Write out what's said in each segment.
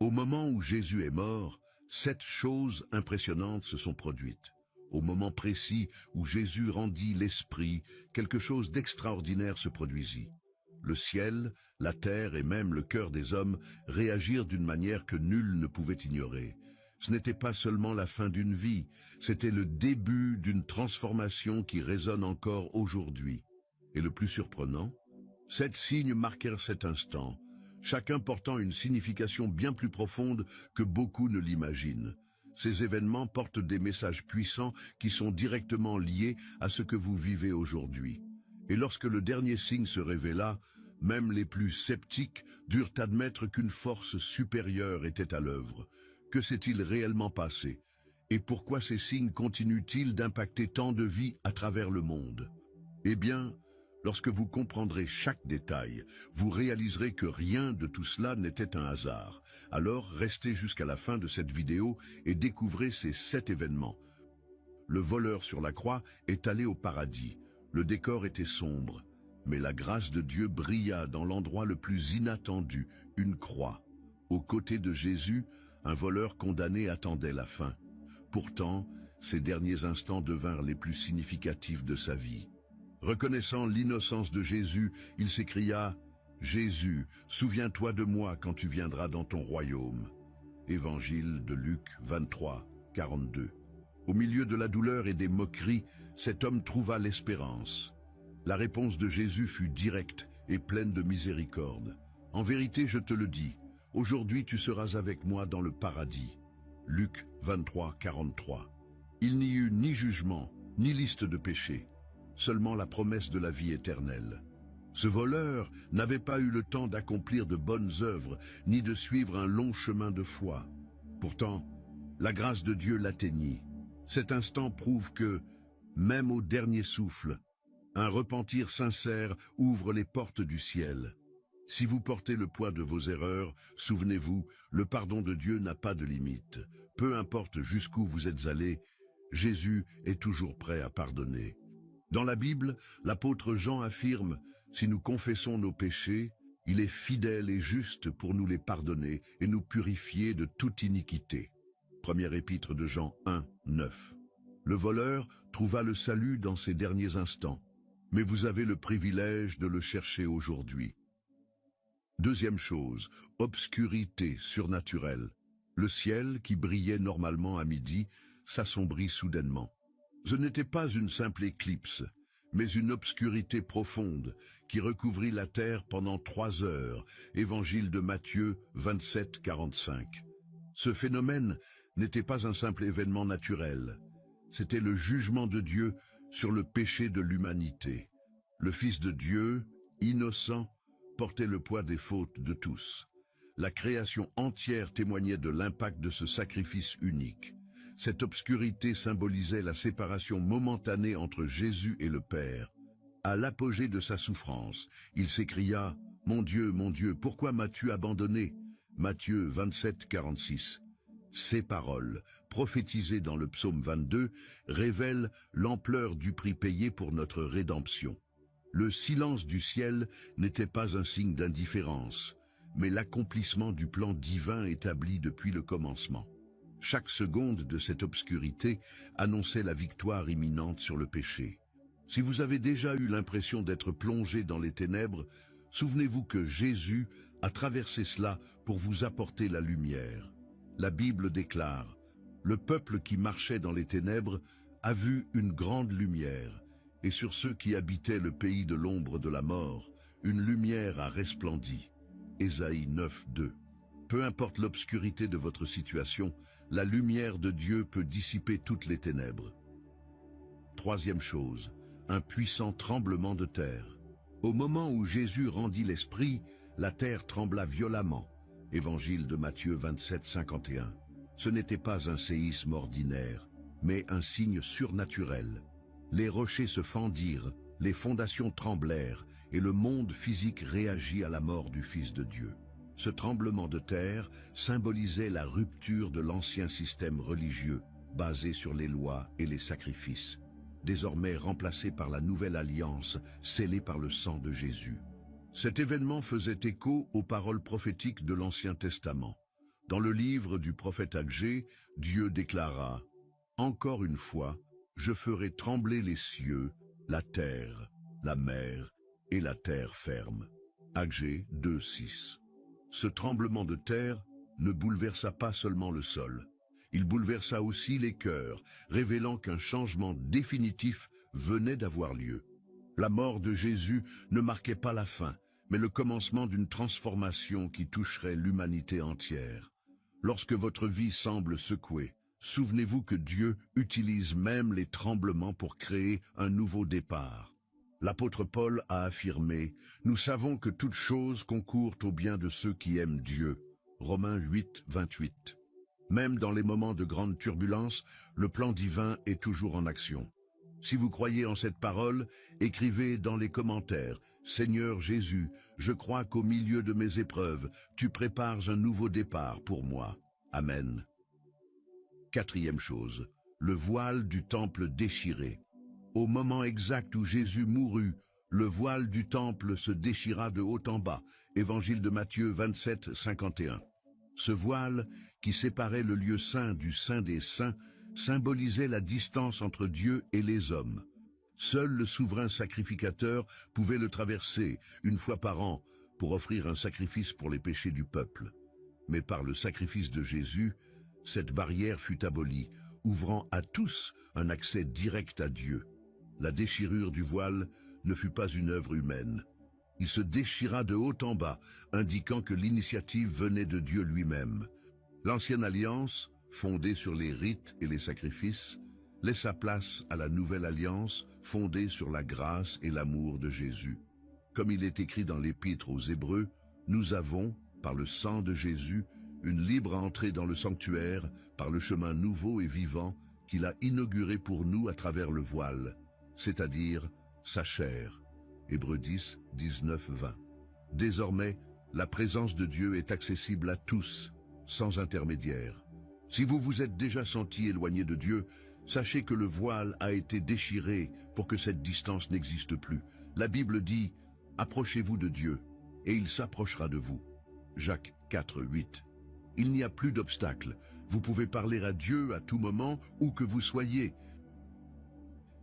Au moment où Jésus est mort, 7 choses impressionnantes se sont produites. Au moment précis où Jésus rendit l'esprit, quelque chose d'extraordinaire se produisit. Le ciel, la terre et même le cœur des hommes réagirent d'une manière que nul ne pouvait ignorer. Ce n'était pas seulement la fin d'une vie, c'était le début d'une transformation qui résonne encore aujourd'hui. Et le plus surprenant, 7 signes marquèrent cet instant, chacun portant une signification bien plus profonde que beaucoup ne l'imaginent. Ces événements portent des messages puissants qui sont directement liés à ce que vous vivez aujourd'hui. Et lorsque le dernier signe se révéla, même les plus sceptiques durent admettre qu'une force supérieure était à l'œuvre. Que s'est-il réellement passé? Et pourquoi ces signes continuent-ils d'impacter tant de vies à travers le monde? Eh bien, lorsque vous comprendrez chaque détail, vous réaliserez que rien de tout cela n'était un hasard. Alors, restez jusqu'à la fin de cette vidéo et découvrez ces 7 événements. Le voleur sur la croix est allé au paradis. Le décor était sombre, mais la grâce de Dieu brilla dans l'endroit le plus inattendu, une croix. Aux côtés de Jésus, un voleur condamné attendait la fin. Pourtant, ces derniers instants devinrent les plus significatifs de sa vie. Reconnaissant l'innocence de Jésus, il s'écria « Jésus, souviens-toi de moi quand tu viendras dans ton royaume ». Évangile de Luc 23, 42. Au milieu de la douleur et des moqueries, cet homme trouva l'espérance. La réponse de Jésus fut directe et pleine de miséricorde. « En vérité, je te le dis, aujourd'hui tu seras avec moi dans le paradis. » Luc 23, 43. Il n'y eut ni jugement, ni liste de péchés, seulement la promesse de la vie éternelle. Ce voleur n'avait pas eu le temps d'accomplir de bonnes œuvres, ni de suivre un long chemin de foi. Pourtant, la grâce de Dieu l'atteignit. Cet instant prouve que, même au dernier souffle, un repentir sincère ouvre les portes du ciel. Si vous portez le poids de vos erreurs, souvenez-vous, le pardon de Dieu n'a pas de limite. Peu importe jusqu'où vous êtes allé, Jésus est toujours prêt à pardonner. Dans la Bible, l'apôtre Jean affirme « Si nous confessons nos péchés, il est fidèle et juste pour nous les pardonner et nous purifier de toute iniquité. » Première épître de Jean 1, 9. Le voleur trouva le salut dans ces derniers instants, mais vous avez le privilège de le chercher aujourd'hui. Deuxième chose, obscurité surnaturelle. Le ciel, qui brillait normalement à midi, s'assombrit soudainement. Ce n'était pas une simple éclipse, mais une obscurité profonde qui recouvrit la terre pendant 3 heures. Évangile de Matthieu 27, 45. Ce phénomène n'était pas un simple événement naturel. C'était le jugement de Dieu sur le péché de l'humanité. Le Fils de Dieu, innocent, portait le poids des fautes de tous. La création entière témoignait de l'impact de ce sacrifice unique. Cette obscurité symbolisait la séparation momentanée entre Jésus et le Père. À l'apogée de sa souffrance, il s'écria « Mon Dieu, pourquoi m'as-tu abandonné ?» Matthieu 27, 46. Ces paroles, prophétisées dans le psaume 22, révèlent l'ampleur du prix payé pour notre rédemption. Le silence du ciel n'était pas un signe d'indifférence, mais l'accomplissement du plan divin établi depuis le commencement. Chaque seconde de cette obscurité annonçait la victoire imminente sur le péché. Si vous avez déjà eu l'impression d'être plongé dans les ténèbres, souvenez-vous que Jésus a traversé cela pour vous apporter la lumière. La Bible déclare « Le peuple qui marchait dans les ténèbres a vu une grande lumière, et sur ceux qui habitaient le pays de l'ombre de la mort, une lumière a resplendi. » Ésaïe 9, 2. Peu importe l'obscurité de votre situation, la lumière de Dieu peut dissiper toutes les ténèbres. Troisième chose, un puissant tremblement de terre. Au moment où Jésus rendit l'esprit, la terre trembla violemment. Évangile de Matthieu 27, 51. Ce n'était pas un séisme ordinaire, mais un signe surnaturel. Les rochers se fendirent, les fondations tremblèrent, et le monde physique réagit à la mort du Fils de Dieu. Ce tremblement de terre symbolisait la rupture de l'ancien système religieux, basé sur les lois et les sacrifices, désormais remplacé par la nouvelle alliance scellée par le sang de Jésus. Cet événement faisait écho aux paroles prophétiques de l'Ancien Testament. Dans le livre du prophète Agé, Dieu déclara « Encore une fois, je ferai trembler les cieux, la terre, la mer et la terre ferme. » Agé 2:6. Ce tremblement de terre ne bouleversa pas seulement le sol. Il bouleversa aussi les cœurs, révélant qu'un changement définitif venait d'avoir lieu. La mort de Jésus ne marquait pas la fin, mais le commencement d'une transformation qui toucherait l'humanité entière. Lorsque votre vie semble secouée, souvenez-vous que Dieu utilise même les tremblements pour créer un nouveau départ. L'apôtre Paul a affirmé « Nous savons que toutes choses concourent au bien de ceux qui aiment Dieu » Romains 8:28. Même dans les moments de grande turbulence, le plan divin est toujours en action. Si vous croyez en cette parole, écrivez dans les commentaires « Seigneur Jésus, je crois qu'au milieu de mes épreuves, tu prépares un nouveau départ pour moi. Amen. » Quatrième chose, le voile du temple déchiré. Au moment exact où Jésus mourut, le voile du temple se déchira de haut en bas. Évangile de Matthieu 27:51. Ce voile, qui séparait le lieu saint du saint des saints, symbolisait la distance entre Dieu et les hommes. Seul le souverain sacrificateur pouvait le traverser une fois par an pour offrir un sacrifice pour les péchés du peuple. Mais par le sacrifice de Jésus, cette barrière fut abolie, ouvrant à tous un accès direct à Dieu. La déchirure du voile ne fut pas une œuvre humaine. Il se déchira de haut en bas, indiquant que l'initiative venait de Dieu lui-même. L'ancienne alliance, fondée sur les rites et les sacrifices, laissa place à la nouvelle alliance, fondée sur la grâce et l'amour de Jésus. Comme il est écrit dans l'Épître aux Hébreux, nous avons, par le sang de Jésus, une libre entrée dans le sanctuaire par le chemin nouveau et vivant qu'il a inauguré pour nous à travers le voile, c'est-à-dire sa chair. Hébreux 10, 19, 20. Désormais, la présence de Dieu est accessible à tous, sans intermédiaire. Si vous vous êtes déjà senti éloigné de Dieu, sachez que le voile a été déchiré pour que cette distance n'existe plus. La Bible dit « Approchez-vous de Dieu, et il s'approchera de vous ». Jacques 4, 8. Il n'y a plus d'obstacle. Vous pouvez parler à Dieu à tout moment, où que vous soyez.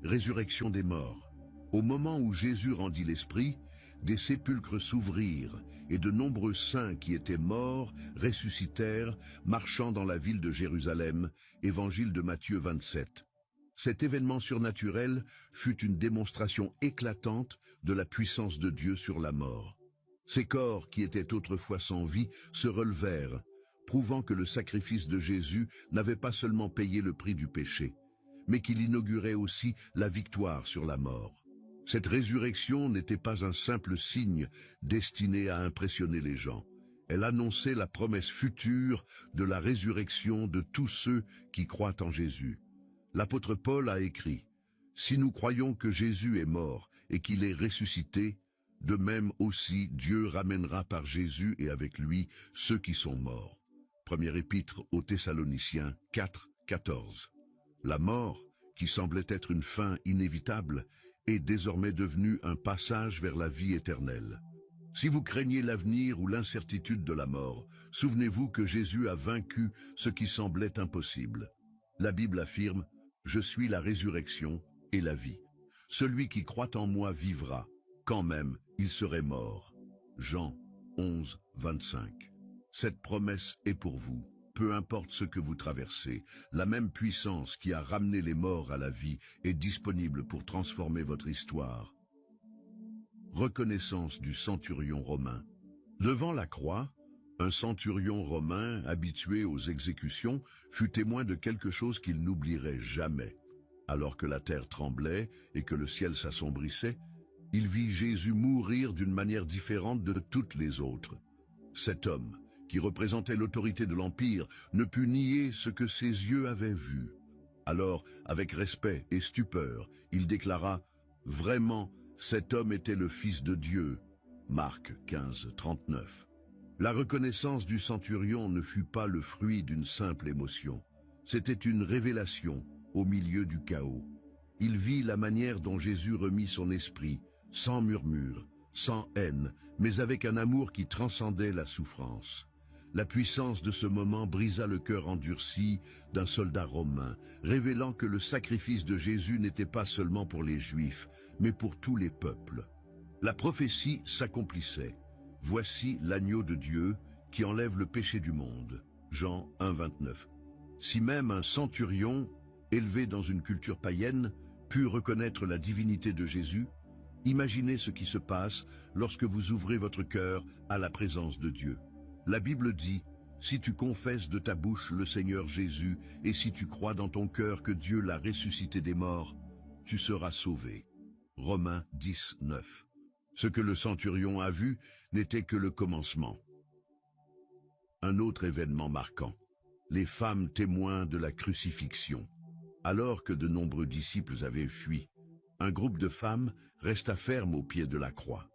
Résurrection des morts. Au moment où Jésus rendit l'esprit, des sépulcres s'ouvrirent et de nombreux saints qui étaient morts ressuscitèrent, marchant dans la ville de Jérusalem. Évangile de Matthieu 27. Cet événement surnaturel fut une démonstration éclatante de la puissance de Dieu sur la mort. Ces corps, qui étaient autrefois sans vie, se relevèrent, prouvant que le sacrifice de Jésus n'avait pas seulement payé le prix du péché, mais qu'il inaugurait aussi la victoire sur la mort. Cette résurrection n'était pas un simple signe destiné à impressionner les gens. Elle annonçait la promesse future de la résurrection de tous ceux qui croient en Jésus. L'apôtre Paul a écrit « Si nous croyons que Jésus est mort et qu'il est ressuscité, de même aussi Dieu ramènera par Jésus et avec lui ceux qui sont morts. » Première épître aux Thessaloniciens 4, 14. La mort, qui semblait être une fin inévitable, est désormais devenue un passage vers la vie éternelle. Si vous craignez l'avenir ou l'incertitude de la mort, souvenez-vous que Jésus a vaincu ce qui semblait impossible. La Bible affirme « Je suis la résurrection et la vie. Celui qui croit en moi vivra, quand même il serait mort. » Jean 11, 25. Cette promesse est pour vous. Peu importe ce que vous traversez, la même puissance qui a ramené les morts à la vie est disponible pour transformer votre histoire. Reconnaissance du centurion romain. Devant la croix, un centurion romain, habitué aux exécutions, fut témoin de quelque chose qu'il n'oublierait jamais. Alors que la terre tremblait et que le ciel s'assombrissait, il vit Jésus mourir d'une manière différente de toutes les autres. Cet homme, qui représentait l'autorité de l'Empire, ne put nier ce que ses yeux avaient vu. Alors, avec respect et stupeur, il déclara « Vraiment, cet homme était le Fils de Dieu ». Marc 15, 39. La reconnaissance du centurion ne fut pas le fruit d'une simple émotion. C'était une révélation au milieu du chaos. Il vit la manière dont Jésus remit son esprit, sans murmure, sans haine, mais avec un amour qui transcendait la souffrance. La puissance de ce moment brisa le cœur endurci d'un soldat romain, révélant que le sacrifice de Jésus n'était pas seulement pour les Juifs, mais pour tous les peuples. La prophétie s'accomplissait. Voici l'agneau de Dieu qui enlève le péché du monde. Jean 1, 29. Si même un centurion, élevé dans une culture païenne, put reconnaître la divinité de Jésus, imaginez ce qui se passe lorsque vous ouvrez votre cœur à la présence de Dieu. La Bible dit, « Si tu confesses de ta bouche le Seigneur Jésus et si tu crois dans ton cœur que Dieu l'a ressuscité des morts, tu seras sauvé. » Romains 10, 9. Ce que le centurion a vu n'était que le commencement. Un autre événement marquant. Les femmes témoins de la crucifixion. Alors que de nombreux disciples avaient fui, un groupe de femmes resta ferme au pied de la croix.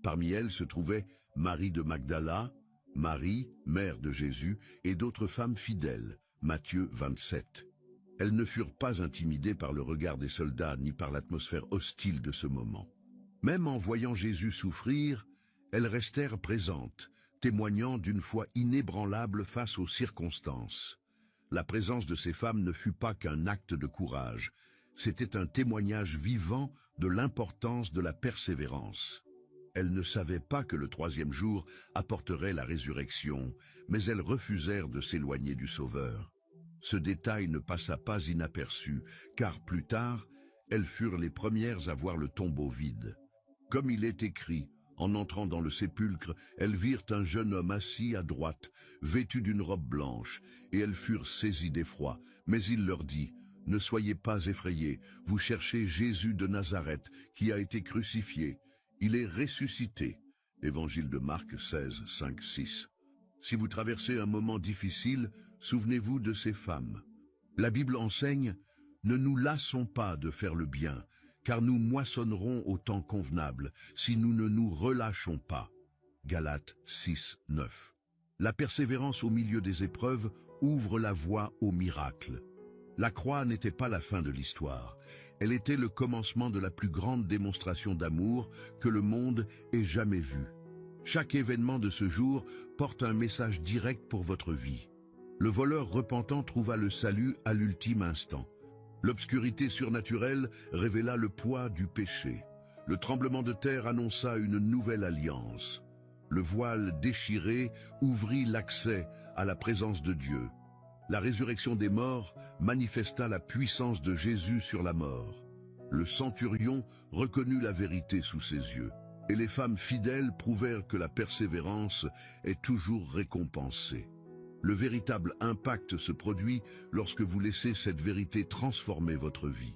Parmi elles se trouvaient Marie de Magdala, Marie, mère de Jésus, et d'autres femmes fidèles, Matthieu 27. Elles ne furent pas intimidées par le regard des soldats ni par l'atmosphère hostile de ce moment. Même en voyant Jésus souffrir, elles restèrent présentes, témoignant d'une foi inébranlable face aux circonstances. La présence de ces femmes ne fut pas qu'un acte de courage, c'était un témoignage vivant de l'importance de la persévérance. Elles ne savaient pas que le troisième jour apporterait la résurrection, mais elles refusèrent de s'éloigner du Sauveur. Ce détail ne passa pas inaperçu, car plus tard, elles furent les premières à voir le tombeau vide. Comme il est écrit, en entrant dans le sépulcre, elles virent un jeune homme assis à droite, vêtu d'une robe blanche, et elles furent saisies d'effroi. Mais il leur dit, « Ne soyez pas effrayés, vous cherchez Jésus de Nazareth, qui a été crucifié. Il est ressuscité. » Évangile de Marc 16, 5, 6. Si vous traversez un moment difficile, souvenez-vous de ces femmes. La Bible enseigne, « Ne nous lassons pas de faire le bien, car nous moissonnerons au temps convenable, si nous ne nous relâchons pas. » Galates 6, 9. La persévérance au milieu des épreuves ouvre la voie au miracle. La croix n'était pas la fin de l'histoire. Elle était le commencement de la plus grande démonstration d'amour que le monde ait jamais vue. Chaque événement de ce jour porte un message direct pour votre vie. Le voleur repentant trouva le salut à l'ultime instant. L'obscurité surnaturelle révéla le poids du péché. Le tremblement de terre annonça une nouvelle alliance. Le voile déchiré ouvrit l'accès à la présence de Dieu. La résurrection des morts manifesta la puissance de Jésus sur la mort. Le centurion reconnut la vérité sous ses yeux, et les femmes fidèles prouvèrent que la persévérance est toujours récompensée. Le véritable impact se produit lorsque vous laissez cette vérité transformer votre vie.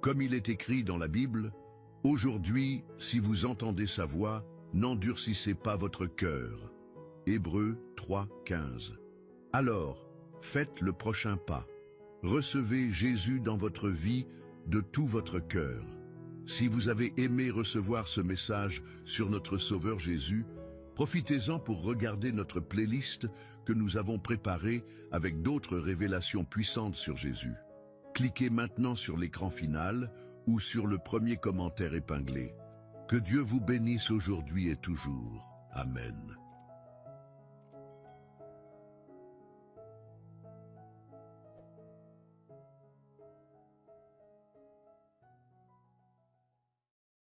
Comme il est écrit dans la Bible, « Aujourd'hui, si vous entendez sa voix, n'endurcissez pas votre cœur. » Hébreux 3, 15. Alors, faites le prochain pas. Recevez Jésus dans votre vie de tout votre cœur. Si vous avez aimé recevoir ce message sur notre Sauveur Jésus, profitez-en pour regarder notre playlist que nous avons préparée avec d'autres révélations puissantes sur Jésus. Cliquez maintenant sur l'écran final ou sur le premier commentaire épinglé. Que Dieu vous bénisse aujourd'hui et toujours. Amen.